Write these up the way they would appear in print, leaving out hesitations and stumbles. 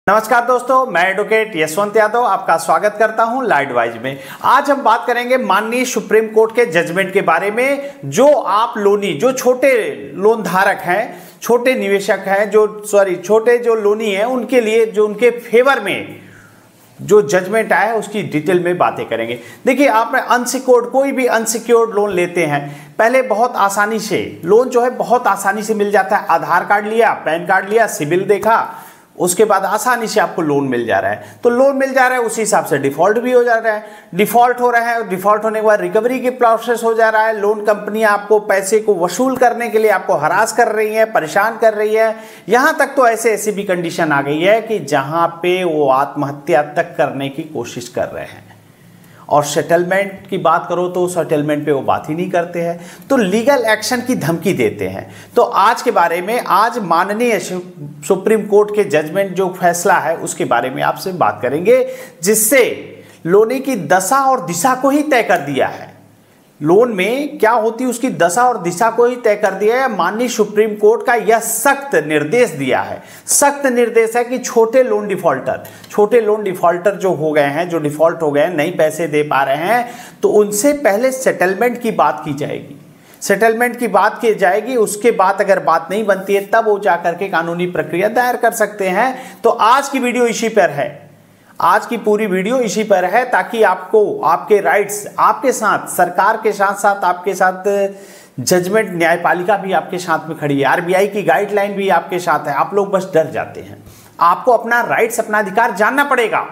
नमस्कार दोस्तों, मैं एडवोकेट यशवंत यादव आपका स्वागत करता हूं लॉ एडवाइज में। आज हम बात करेंगे माननीय सुप्रीम कोर्ट के जजमेंट के बारे में। जो आप लोनी, जो छोटे लोन धारक हैं, छोटे निवेशक हैं, छोटे जो लोनी हैं, उनके लिए जो उनके फेवर में जो जजमेंट आया है उसकी डिटेल में बातें करेंगे। देखिए, आप अनसिक्योर्ड, कोई भी अनसिक्योर्ड लोन लेते हैं, पहले बहुत आसानी से लोन जो है बहुत आसानी से मिल जाता है। आधार कार्ड लिया, पैन कार्ड लिया, सिबिल देखा, उसके बाद आसानी से आपको लोन मिल जा रहा है। तो लोन मिल जा रहा है, उसी हिसाब से डिफॉल्ट भी हो जा रहा है। डिफॉल्ट हो रहा है, डिफॉल्ट होने के बाद रिकवरी की प्रोसेस हो जा रहा है। लोन कंपनियां आपको पैसे को वसूल करने के लिए आपको हरास कर रही है, परेशान कर रही है। यहां तक तो ऐसी भी कंडीशन आ गई है कि जहां पे वो आत्महत्या तक करने की कोशिश कर रहे हैं। और सेटलमेंट की बात करो तो सेटलमेंट पे वो बात ही नहीं करते हैं, तो लीगल एक्शन की धमकी देते हैं। तो आज के बारे में, आज माननीय सुप्रीम कोर्ट के जजमेंट जो फैसला है उसके बारे में आपसे बात करेंगे, जिससे लोनी की दशा और दिशा को ही तय कर दिया है। लोन में क्या होती है उसकी दशा और दिशा को ही तय कर दिया है। माननीय सुप्रीम कोर्ट का यह सख्त निर्देश दिया है, सख्त निर्देश है कि छोटे लोन डिफॉल्टर जो हो गए हैं, जो डिफॉल्ट हो गए हैं, नहीं पैसे दे पा रहे हैं, तो उनसे पहले सेटलमेंट की बात की जाएगी। सेटलमेंट की बात की जाएगी, उसके बाद अगर बात नहीं बनती है तब वो जाकर के कानूनी प्रक्रिया दायर कर सकते हैं। तो आज की वीडियो इसी पर है, आज की पूरी वीडियो इसी पर है, ताकि आपको आपके राइट्स, आपके साथ सरकार के साथ साथ आपके साथ जजमेंट, न्यायपालिका भी आपके साथ में खड़ी है, आरबीआई की गाइडलाइन भी आपके साथ है। आप लोग बस डर जाते हैं। आपको अपना राइट्स, अपना अधिकार जानना पड़ेगा।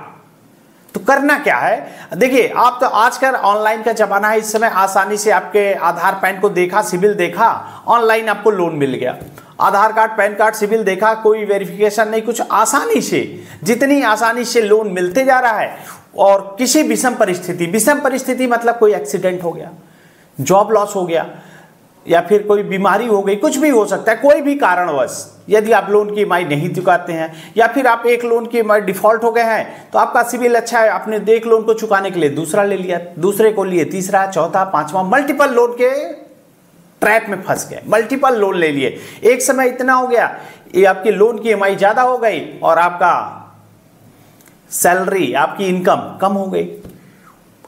तो करना क्या है, देखिए, आप तो आजकल ऑनलाइन का जमाना है। इस समय आसानी से आपके आधार पैन को देखा, सिबिल देखा, ऑनलाइन आपको लोन मिल गया। आधार कार्ड, पैन कार्ड, सिबिल देखा, कोई वेरिफिकेशन नहीं, कुछ आसानी से, जितनी आसानी से लोन मिलते जा रहा है। और किसी विषम परिस्थिति मतलब कोई एक्सीडेंट हो गया, जॉब लॉस हो गया, या फिर कोई बीमारी हो गई, कुछ भी हो सकता है, कोई भी कारणवश यदि आप लोन की ईएमआई नहीं चुकाते हैं, या फिर आप एक लोन की ईएमआई डिफॉल्ट हो गए हैं, तो आपका सिबिल अच्छा है, आपने एक लोन को चुकाने के लिए दूसरा ले लिया, दूसरे को लिए तीसरा, चौथा, पांचवा, मल्टीपल लोन के ट्रैप में फंस गए, मल्टीपल लोन ले लिए। एक समय इतना हो गया, ये आपकी लोन की ईएमआई ज्यादा हो गई और आपका सैलरी, आपकी इनकम कम हो गई।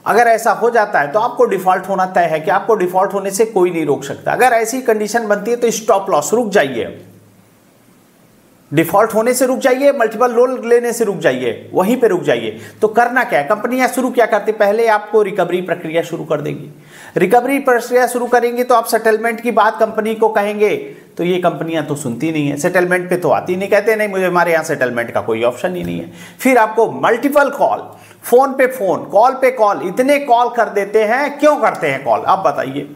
अगर ऐसा हो जाता है तो आपको डिफॉल्ट होना तय है, कि आपको डिफॉल्ट होने से कोई नहीं रोक सकता। अगर ऐसी कंडीशन बनती है तो स्टॉप लॉस, रुक जाइए, डिफॉल्ट होने से रुक जाइए, मल्टीपल लोन लेने से रुक जाइए, वहीं पे रुक जाइए। तो करना क्या है, कंपनियां शुरू क्या करती, पहले आपको रिकवरी प्रक्रिया शुरू कर देंगी। रिकवरी प्रक्रिया शुरू करेंगी तो आप सेटलमेंट की बात कंपनी को कहेंगे, तो ये कंपनियां तो सुनती नहीं है, सेटलमेंट पे तो आती नहीं, कहते नहीं मुझे, हमारे यहाँ सेटलमेंट का कोई ऑप्शन ही नहीं है। फिर आपको मल्टीपल कॉल, फोन पे फोन, कॉल पे कॉल, इतने कॉल कर देते हैं। क्यों करते हैं कॉल, आप बताइए।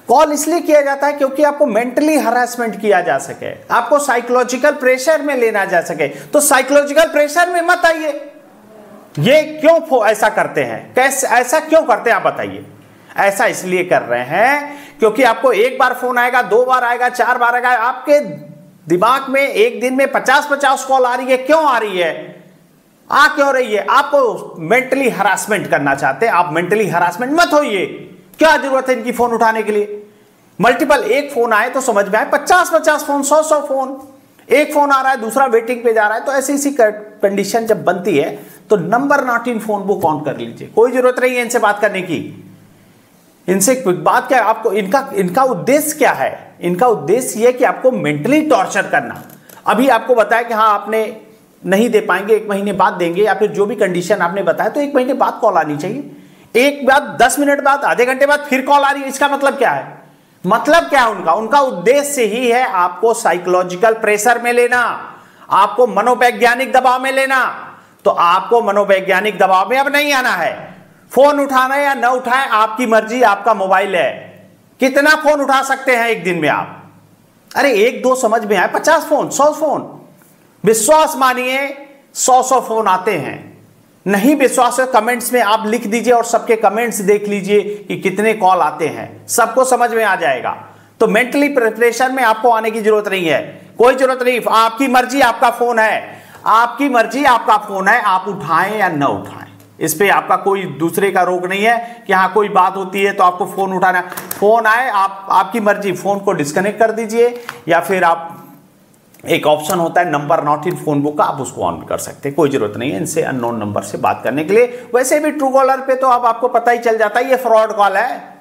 कॉल इसलिए किया जाता है क्योंकि आपको मेंटली हरासमेंट किया जा सके, आपको साइकोलॉजिकल प्रेशर में लेना जा सके। तो साइकोलॉजिकल प्रेशर में मत आइए। ये क्यों ऐसा करते हैं, कैसे ऐसा क्यों करते हैं, आप बताइए। ऐसा इसलिए कर रहे हैं क्योंकि आपको एक बार फोन आएगा, 2 बार आएगा, 4 बार आएगा, आपके दिमाग में एक दिन में 50-50 कॉल आ रही है। क्यों आ रही है, आ क्यों रही है, आपको मेंटली हरासमेंट करना चाहते हैं। आप मेंटली हरासमेंट मत होइए, क्या जरूरत है इनकी फोन उठाने के लिए। मल्टीपल, एक फोन आए तो समझ में आए, 50-50 फोन, 100 फोन, एक फोन आ रहा है, दूसरा वेटिंग पे जा रहा है। तो ऐसी कंडीशन जब बनती है तो number not in phone book on कर लीजिए। कोई जरूरत नहीं है इनसे बात करने की। इनसे बात क्या है, आपको इनका उद्देश्य क्या है, इनका उद्देश्य यह कि आपको मेंटली टॉर्चर करना। अभी आपको बताया कि हाँ आपने नहीं दे पाएंगे, 1 महीने बाद देंगे, या फिर जो भी कंडीशन आपने बताया, तो 1 महीने बाद कॉल आनी चाहिए। एक बाद 10 मिनट बाद, आधे घंटे बाद फिर कॉल आ रही है, इसका मतलब क्या है, मतलब क्या है उनका उद्देश्य ही है आपको साइकोलॉजिकल प्रेशर में लेना, आपको मनोवैज्ञानिक दबाव में लेना। तो आपको मनोवैज्ञानिक दबाव में अब नहीं आना है। फोन उठाना या न उठाएं आपकी मर्जी, आपका मोबाइल है, कितना फोन उठा सकते हैं एक दिन में आप। अरे 1-2 समझ में आए, 50 फोन, 100 फोन, विश्वास मानिए 100 फोन आते हैं। नहीं विश्वास है, कमेंट्स में आप लिख दीजिए और सबके कमेंट्स देख लीजिए कि कितने कॉल आते हैं, सबको समझ में आ जाएगा। तो मेंटली प्रिपरेशन में आपको आने की जरूरत नहीं है, कोई जरूरत नहीं। आपकी मर्जी, आपका फोन है, आपकी मर्जी, आपका फोन है, आप उठाएं या न उठाएं, इस पे आपका कोई दूसरे का रोक नहीं है कि हाँ कोई बात होती है तो आपको फोन उठाना। फोन आए, आपकी मर्जी, फोन को डिस्कनेक्ट कर दीजिए, या फिर आप एक ऑप्शन होता है number not in phone book का, आप उसको ऑन कर सकते हैं, कोई जरूरत नहीं है इनसे अननोन नंबर से बात करने के लिए। वैसे भी ट्रू कॉलर पे तो अब आपको पता ही चल जाता है ये फ्रॉड कॉल है,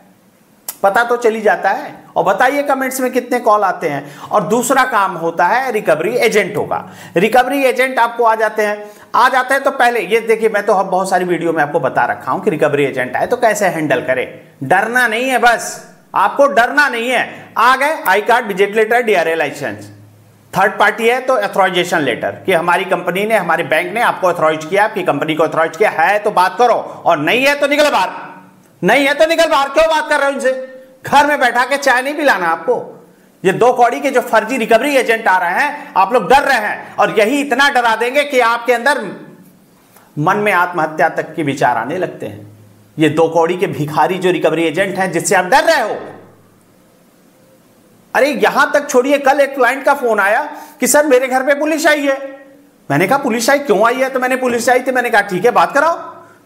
पता तो चली जाता है। और बताइए कमेंट्स में कितने कॉल आते हैं। और दूसरा काम होता है रिकवरी एजेंटों का। रिकवरी एजेंट आपको आ जाते हैं तो पहले ये देखिए, मैं तो अब बहुत सारी वीडियो में आपको बता रखा हूं कि रिकवरी एजेंट आए तो कैसे हैंडल करें। डरना नहीं है, बस आपको डरना नहीं है। आ गए I card, visit letter, DRA licence, third party है तो ऑथराइजेशन लेटर कि हमारी कंपनी ने, हमारे बैंक ने आपको ऑथराइज किया, आपकी कंपनी को ऑथराइज किया है तो बात करो, और नहीं है तो निकल बाहर, नहीं है तो निकल बाहर। क्यों बात कर रहे हो इनसे? घर में बैठा के चाय नहीं पिलाना आपको। ये दो कौड़ी के जो फर्जी रिकवरी एजेंट आ रहे हैं, आप लोग डर रहे हैं, और यही इतना डरा देंगे कि आपके अंदर मन में आत्महत्या तक के विचार आने लगते हैं। ये दो कौड़ी के भिखारी जो रिकवरी एजेंट हैं जिससे आप डर रहे हो। अरे यहां तक छोड़िए, कल एक क्लाइंट का फोन आया कि सर मेरे घर पे पुलिस आई है। मैंने कहा पुलिस आई, क्यों आई है? तो मैंने पुलिस आई थी, मैंने कहा ठीक है बात कराओ।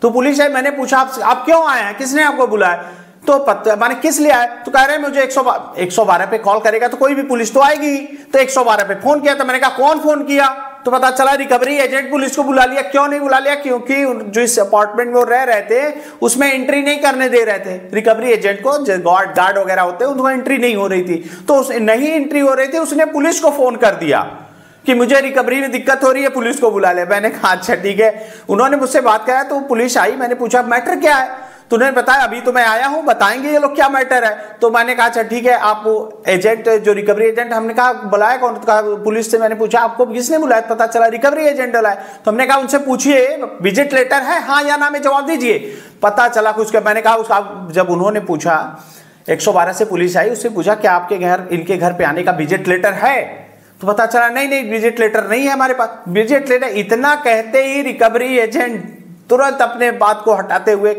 तो पुलिस आई, मैंने पूछा आप क्यों आए हैं, किसने आपको बुलाया? तो मैंने किस लिए आए? तो कह रहे हैं मुझे 112 पे कॉल करेगा तो कोई भी पुलिस तो आएगी। तो 112 पे फोन किया, तो मैंने कहा कौन फोन किया? तो पता चला रिकवरी एजेंट पुलिस को बुला लिया। क्यों नहीं बुला लिया? क्योंकि जो इस अपार्टमेंट में वो रह रहे थे उसमें एंट्री नहीं करने दे रहे थे रिकवरी एजेंट को, जो गार्ड वगैरह होते हैं उनको एंट्री नहीं हो रही थी। तो नहीं एंट्री हो रही थी, उसने पुलिस को फोन कर दिया कि मुझे रिकवरी में दिक्कत हो रही है, पुलिस को बुला ले। मैंने कहा अच्छा ठीक है। उन्होंने मुझसे बात किया तो पुलिस आई, मैंने पूछा मैटर क्या है? तो उन्होंने बताया अभी तो मैं आया हूं, बताएंगे ये लोग क्या मैटर है। तो मैंने कहा अच्छा ठीक है, आप एजेंट जो रिकवरी एजेंट, हमने कहा बुलाया कौन? तो कहा पुलिस से। मैंने पूछा आपको किसने बुलाया? पता चला रिकवरी एजेंट बुलाया। तो हमने कहा उनसे पूछिए विजिट लेटर है, हाँ या ना में जवाब दीजिए। पता चला कुछ का, मैंने कहा उसका, जब उन्होंने पूछा 112 से पुलिस आई, उससे पूछा क्या आपके घर, इनके घर पे आने का विजिट लेटर है? तो पता चला नहीं विजिट लेटर नहीं है हमारे पास। विजिट लेटर, इतना कहते ही रिकवरी एजेंट तुरंत अपने बात को हटाते हुए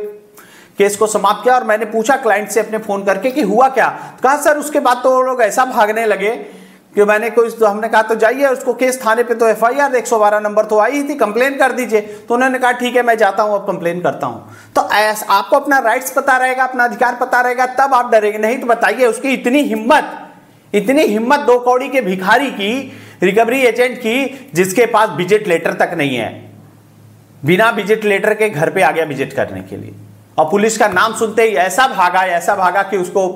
केस को समाप्त किया। और मैंने पूछा क्लाइंट से अपने फोन करके कि हुआ क्या? तो कहा सर उसके बाद तो वो लोग ऐसा भागने लगे कि मैंने तो हमने कहा तो जाइए उसको केस थाने पे, तो एफआईआर 112 नंबर तो आई थी, कंप्लेन कर दीजिए। तो उन्होंने कहा ठीक है मैं जाता हूं, अब कंप्लेन करता हूं। तो आपको अपना राइट्स पता रहेगा, अपना अधिकार पता रहेगा, तब आप डरेंगे। नहीं तो बताइए उसकी इतनी हिम्मत दो कौड़ी के भिखारी की, रिकवरी एजेंट की, जिसके पास विजिट लेटर तक नहीं है, बिना विजिट लेटर के घर पे आ गया विजिट करने के लिए, और पुलिस का नाम सुनते ही ऐसा भागा कि उसको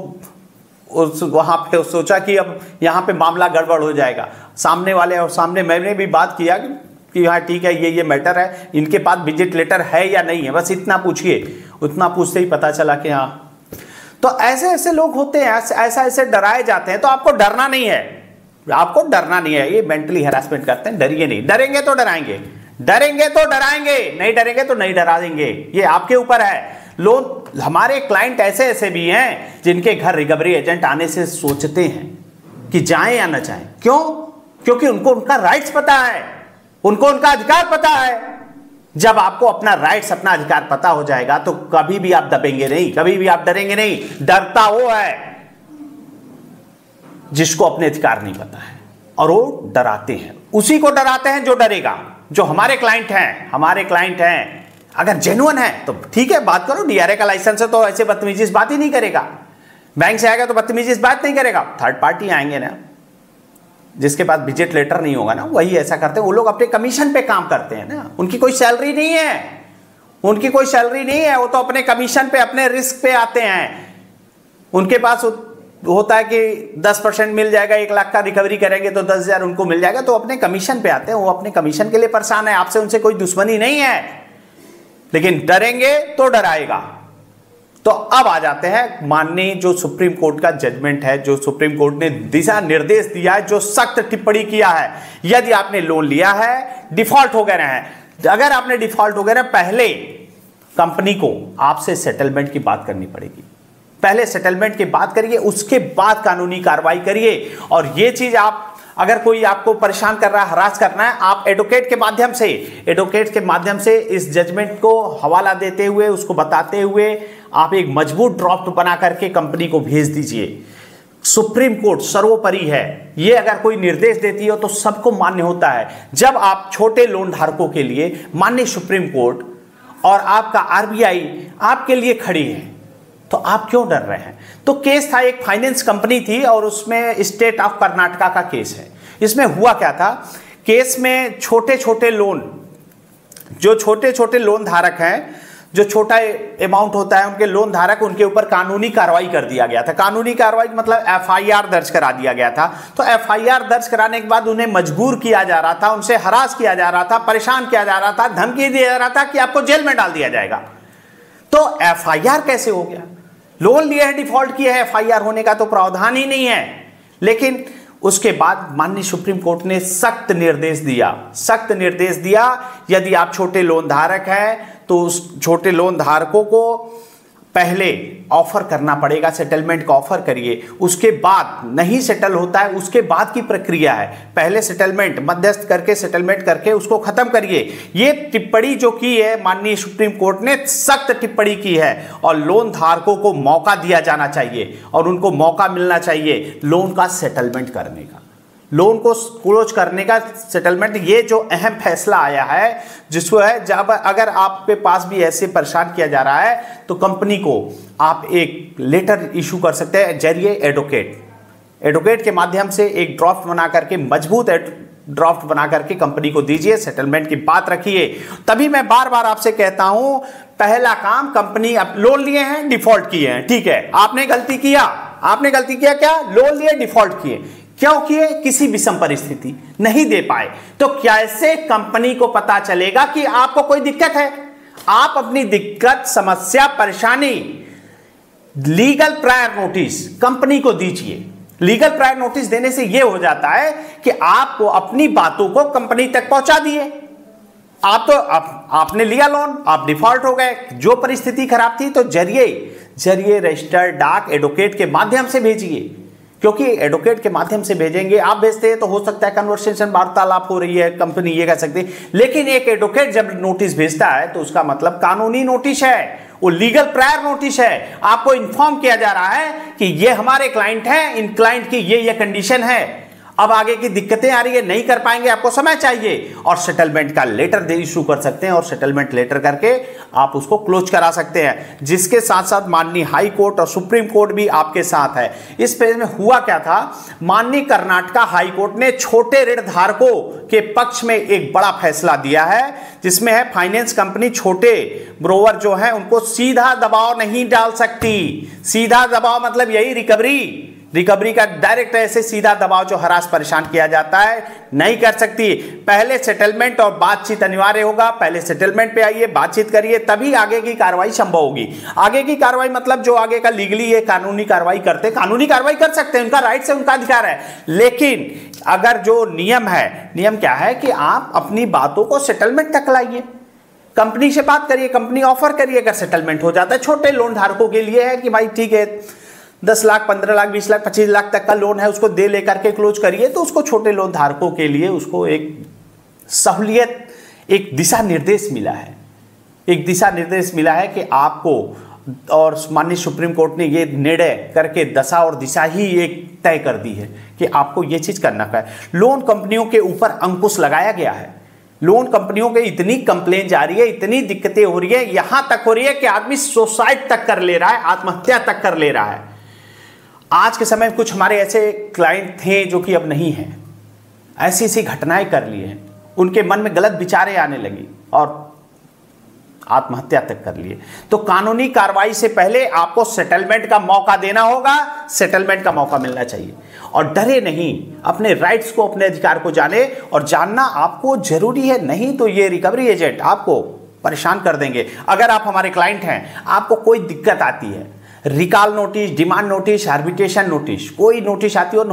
वहां पे सोचा कि अब यहां पे मामला गड़बड़ हो जाएगा। सामने वाले और सामने मैंने भी बात किया कि हाँ ठीक है ये मैटर है, इनके पास विजिट लेटर है या नहीं है, बस इतना पूछिए। उतना पूछते ही पता चला कि हाँ। तो ऐसे लोग होते हैं, ऐसे डराए जाते हैं। तो आपको डरना नहीं है, आपको डरना नहीं है। ये मेंटली हैरेसमेंट करते हैं, डरिए नहीं। डरेंगे तो डराएंगे, डरेंगे तो डराएंगे, नहीं डरेंगे तो नहीं डरा देंगे। ये आपके ऊपर है। लोग, हमारे क्लाइंट ऐसे भी हैं जिनके घर रिकवरी एजेंट आने से सोचते हैं कि जाएं या ना जाएं। क्यों? क्योंकि उनको उनका राइट्स पता है, उनको उनका अधिकार पता है। जब आपको अपना राइट्स, अपना अधिकार पता हो जाएगा तो कभी भी आप दबेंगे नहीं, कभी भी आप डरेंगे नहीं। डरता वो है जिसको अपने अधिकार नहीं पता है, और वो डराते हैं। उसी को डराते हैं जो डरेगा। जो हमारे क्लाइंट हैं अगर जेन्युइन है तो ठीक है बात करो। डीआरए का लाइसेंस है तो ऐसे बदतमीजी से बात ही नहीं करेगा। बैंक से आएगा तो बदतमीजी से बात नहीं करेगा। थर्ड पार्टी आएंगे ना, जिसके पास विजिट लेटर नहीं होगा ना, वही ऐसा करते हैं। वो लोग अपने कमीशन पे काम करते हैं ना, उनकी कोई सैलरी नहीं है, वो तो अपने कमीशन पे, अपने रिस्क पे आते हैं। उनके पास होता है कि 10% मिल जाएगा, 1 लाख का रिकवरी करेंगे तो 10,000 उनको मिल जाएगा। तो अपने कमीशन पे आते हैं, वो अपने कमीशन के लिए परेशान है। आपसे उनसे कोई दुश्मनी नहीं है, लेकिन डरेंगे तो डराएगा। तो अब आ जाते हैं माननीय जो सुप्रीम कोर्ट का जजमेंट है, जो सुप्रीम कोर्ट ने दिशा निर्देश दिया है, जो सख्त टिप्पणी किया है। यदि आपने लोन लिया है, डिफॉल्ट हो गए हैं, अगर आपने डिफॉल्ट हो गए हैं, पहले कंपनी को आपसे सेटलमेंट की बात करनी पड़ेगी। पहले सेटलमेंट की बात करिए, उसके बाद कानूनी कार्रवाई करिए। और यह चीज आप, अगर कोई आपको परेशान कर रहा है, हरास करना है, आप एडवोकेट के माध्यम से इस जजमेंट को हवाला देते हुए, उसको बताते हुए आप एक मजबूत ड्राफ्ट बना करके कंपनी को भेज दीजिए। सुप्रीम कोर्ट सर्वोपरि है। ये अगर कोई निर्देश देती हो तो सबको मान्य होता है। जब आप छोटे लोन धारकों के लिए माननीय सुप्रीम कोर्ट और आपका आरबीआई आपके लिए खड़ी है, तो आप क्यों डर रहे हैं? तो केस था, एक फाइनेंस कंपनी थी और उसमें स्टेट ऑफ कर्नाटका का केस है। इसमें हुआ क्या था, केस में छोटे छोटे लोन, जो छोटे छोटे लोन धारक हैं, जो छोटा अमाउंट होता है उनके लोन धारक, उनके ऊपर कानूनी कार्रवाई कर दिया गया था। कानूनी कार्रवाई मतलब एफआईआर दर्ज करा दिया गया था। तो एफआईआर दर्ज कराने के बाद उन्हें मजबूर किया जा रहा था, उनसे हरास किया जा रहा था, परेशान किया जा रहा था, धमकी दिया जा रहा था कि आपको जेल में डाल दिया जाएगा। तो एफआईआर कैसे हो गया? लोन लिया है, डिफॉल्ट किया है, एफआईआर होने का तो प्रावधान ही नहीं है। लेकिन उसके बाद माननीय सुप्रीम कोर्ट ने सख्त निर्देश दिया, यदि आप छोटे लोन धारक हैं तो उस छोटे लोन धारकों को पहले ऑफर करना पड़ेगा, सेटलमेंट का ऑफर करिए, उसके बाद नहीं सेटल होता है, उसके बाद की प्रक्रिया है, पहले सेटलमेंट, मध्यस्थ करके सेटलमेंट करके उसको खत्म करिए। ये टिप्पणी जो की है माननीय सुप्रीम कोर्ट ने, सख्त टिप्पणी की है, और लोन धारकों को मौका दिया जाना चाहिए और उनको मौका मिलना चाहिए लोन का सेटलमेंट करने का, लोन को क्लोज करने का, सेटलमेंट। ये जो अहम फैसला आया है जिसको है, जब अगर आपके पास भी ऐसे परेशान किया जा रहा है तो कंपनी को आप एक लेटर इशू कर सकते हैं जरिए एडवोकेट के माध्यम से एक ड्राफ्ट बना करके, मजबूत ड्राफ्ट बना करके कंपनी को दीजिए, सेटलमेंट की बात रखिए। तभी मैं बार बार आपसे कहता हूं, पहला काम, कंपनी अब लोन लिए हैं, डिफॉल्ट किए हैं, ठीक है, आपने गलती किया क्या? लोन लिए, डिफॉल्ट किए, क्यों किए? किसी विषम परिस्थिति नहीं दे पाए, तो कैसे कंपनी को पता चलेगा कि आपको कोई दिक्कत है? आप अपनी दिक्कत, समस्या, परेशानी लीगल प्रायर नोटिस कंपनी को दीजिए। लीगल प्रायर नोटिस देने से यह हो जाता है कि आपको अपनी बातों को कंपनी तक पहुंचा दिए। आपने लिया लोन, आप डिफॉल्ट हो गए, जो परिस्थिति खराब थी, तो जरिए रजिस्टर्ड डाक एडवोकेट के माध्यम से भेजिए, क्योंकि एडवोकेट के माध्यम से भेजेंगे, आप भेजते हैं तो हो सकता है कन्वर्सेशन, वार्तालाप हो रही है, कंपनी ये कह सकती है, लेकिन एक एडवोकेट जब नोटिस भेजता है तो उसका मतलब कानूनी नोटिस है, वो लीगल प्रायर नोटिस है। आपको इन्फॉर्म किया जा रहा है कि ये हमारे क्लाइंट हैं, इन क्लाइंट की ये कंडीशन है, अब आगे की दिक्कतें आ रही है, नहीं कर पाएंगे, आपको समय चाहिए, और सेटलमेंट का लेटर इशू कर सकते हैं, और सेटलमेंट लेटर करके आप उसको क्लोज करा सकते हैं, जिसके साथ साथ माननीय हाई कोर्ट और सुप्रीम कोर्ट भी आपके साथ है। इस पेज में हुआ क्या था, माननीय कर्नाटका हाई कोर्ट ने छोटे ऋण धारकों के पक्ष में एक बड़ा फैसला दिया है, जिसमें है फाइनेंस कंपनी छोटे ब्रोवर जो है उनको सीधा दबाव नहीं डाल सकती। सीधा दबाव मतलब यही रिकवरी का डायरेक्ट ऐसे सीधा दबाव जो हरास परेशान किया जाता है, नहीं कर सकती। पहले सेटलमेंट और बातचीत अनिवार्य होगा, पहले सेटलमेंट पे आइए, बातचीत करिए, तभी आगे की कार्रवाई संभव होगी। आगे की कार्रवाई मतलब जो आगे का लीगली ये कानूनी कार्रवाई कर सकते हैं, उनका राइट है, उनका अधिकार है। लेकिन अगर जो नियम क्या है कि आप अपनी बातों को सेटलमेंट तक लाइए, कंपनी से बात करिए, कंपनी ऑफर करिए, अगर सेटलमेंट हो जाता है। छोटे लोन धारकों के लिए है कि भाई ठीक है, 10 लाख, 15 लाख, 20 लाख, 25 लाख तक का लोन है, उसको दे लेकर के क्लोज करिए, तो उसको छोटे लोन धारकों के लिए उसको एक सहूलियत, एक दिशा निर्देश मिला है कि आपको, और माननीय सुप्रीम कोर्ट ने ये निर्णय करके दशा और दिशा ही एक तय कर दी है कि आपको ये चीज करना है। लोन कंपनियों के ऊपर अंकुश लगाया गया है। लोन कंपनियों के इतनी कंप्लेन जा रही है, इतनी दिक्कतें हो रही है, यहां तक हो रही है कि आदमी सुसाइड तक कर ले रहा है, आत्महत्या तक कर ले रहा है। आज के समय में कुछ हमारे ऐसे क्लाइंट थे जो कि अब नहीं हैं, ऐसी घटनाएं कर ली हैं, उनके मन में गलत विचारें आने लगी और आत्महत्या तक कर लिए। तो कानूनी कार्रवाई से पहले आपको सेटलमेंट का मौका देना होगा, सेटलमेंट का मौका मिलना चाहिए, और डरे नहीं, अपने राइट्स को, अपने अधिकार को जाने, और जानना आपको जरूरी है, नहीं तो ये रिकवरी एजेंट आपको परेशान कर देंगे। अगर आप हमारे क्लाइंट हैं, आपको कोई दिक्कत आती है, recall notice, demand notice, arbitration notice, कोई नोटिस आती हो,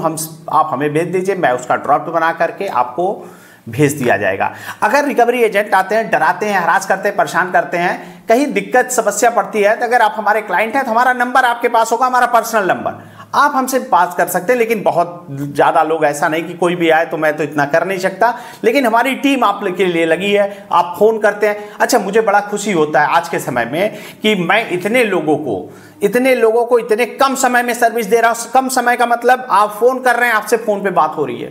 आप हमें भेज दीजिए, मैं उसका ड्राफ्ट बना करके आपको भेज दिया जाएगा। अगर रिकवरी एजेंट आते हैं, डराते हैं, हरास करते हैं, परेशान करते हैं, कहीं दिक्कत समस्या पड़ती है, तो अगर आप हमारे क्लाइंट हैं तो हमारा नंबर आपके पास होगा, हमारा पर्सनल नंबर, आप हमसे बात कर सकते हैं। लेकिन बहुत ज़्यादा लोग, ऐसा नहीं कि कोई भी आए तो मैं तो इतना कर नहीं सकता, लेकिन हमारी टीम आपके लिए लगी है, आप फोन करते हैं। अच्छा, मुझे बड़ा खुशी होता है आज के समय में कि मैं इतने लोगों को इतने कम समय में सर्विस दे रहा हूँ। कम समय का मतलब आप फोन कर रहे हैं, आपसे फोन पे बात हो रही है,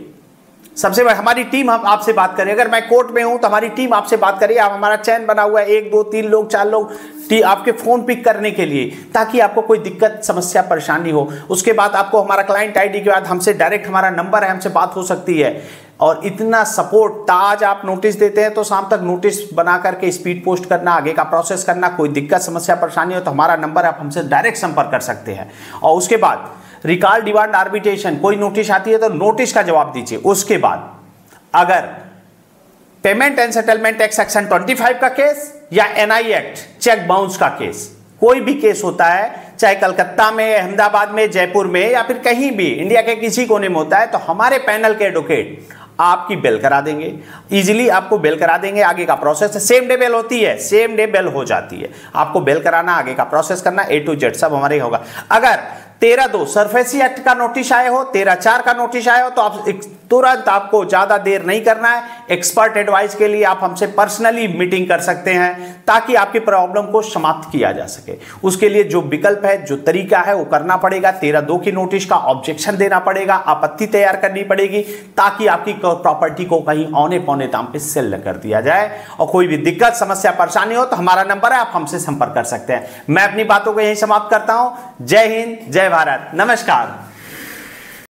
सबसे पहले हमारी टीम हम आपसे बात करें, अगर मैं कोर्ट में हूं तो हमारी टीम आपसे बात करिए। आप हमारा चैन बना हुआ है 1 2 3 लोग 4 लोग आपके फोन पिक करने के लिए, ताकि आपको कोई दिक्कत समस्या परेशानी हो। उसके बाद आपको हमारा क्लाइंट आईडी के बाद हमसे डायरेक्ट हमारा नंबर है, हमसे बात हो सकती है। और इतना सपोर्ट, आज आप नोटिस देते हैं तो शाम तक नोटिस बना करके स्पीड पोस्ट करना, आगे का प्रोसेस करना, कोई दिक्कत समस्या परेशानी हो तो हमारा नंबर है, आप हमसे डायरेक्ट संपर्क कर सकते हैं। और उसके बाद रिकॉल डिमांड आर्बिट्रेशन, कोई नोटिस आती है तो नोटिस का जवाब दीजिए। उसके बाद अगर payment and settlement act section 25 का केस या एनआई एक्ट चेक बाउंस का केस, कोई भी केस होता है, चाहे कलकत्ता में, अहमदाबाद में, जयपुर में या फिर कहीं भी इंडिया के किसी कोने में होता है, तो हमारे पैनल के एडवोकेट आपकी बेल करा देंगे, इजीली आपको बेल करा देंगे। आगे का प्रोसेस सेम डे बेल होती है, सेम डे बेल हो जाती है। आपको बेल कराना, आगे का प्रोसेस करना, A to Z सब हमारे होगा। अगर 13/2 सरफेसी एक्ट का नोटिस आए हो, 13/4 का नोटिस आए हो, तो आप तुरंत, आपको ज्यादा देर नहीं करना है। एक्सपर्ट एडवाइस के लिए आप हमसे पर्सनली मीटिंग कर सकते हैं, ताकि आपकी प्रॉब्लम को समाप्त किया जा सके। उसके लिए जो विकल्प है, जो तरीका है, वो करना पड़ेगा। 13/2 की नोटिस का ऑब्जेक्शन देना पड़ेगा, आपत्ति तैयार करनी पड़ेगी, ताकि आपकी प्रॉपर्टी को कहीं औने पौने दाम पे सेल कर दिया जाए। और कोई भी दिक्कत समस्या परेशानी हो तो हमारा नंबर है, आप हमसे संपर्क कर सकते हैं। मैं अपनी बातों को यहीं समाप्त करता हूं। जय हिंद, जय भारत, नमस्कार।